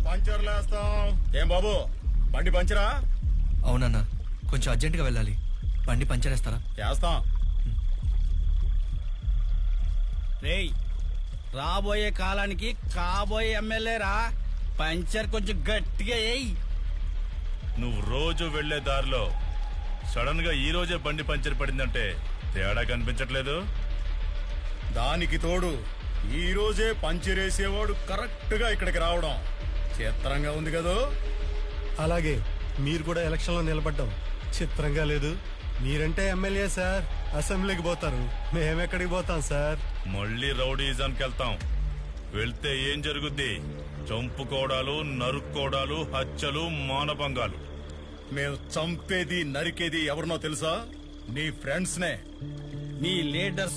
పంచర్లేస్తాం. ఏం బాబు బండి పంచరా? అవునన్నా, కొంచెం అర్జెంటుగా వెళ్ళాలి. బండి పంచర్ వేస్తారా? వేస్తాం. రేయ్, రాబోయే కాలానికి కాబోయే ఎమ్మెల్యేరా. పంచర్ కొంచెం గట్టిగా వేయ్. నువ్వు రోజు వెళ్లే దారిలో సడన్ గా ఈ రోజే బండి పంచర్ పడిందంటే తేడా కనిపించట్లేదు. దానికి తోడు ఈ రోజే పంచరేసేవాడు కరెక్ట్ గా ఇక్కడికి రావడం చిత్రంగా ఉంది కదూ. అలాగే మీరు కూడా ఎలక్షన్ లో నిలబడ్డాం చిత్రంగా లేదు. మీరంటే ఎమ్మెల్యే సార్, అసెంబ్లీకి పోతారు, మేమెక్కడికి పోతాం సార్? మళ్ళీ రౌడీజానికి వెళ్తాం. వెళ్తే ఏం జరుగుద్ది? చంపుకోవడాలు, నరుక్కోవడాలు, హత్యలు, మానభంగాలు. మేము చంపేది నరికేది ఎవరినో తెలుసా? నీ ఫ్రెండ్స్ నే. నీ లీడర్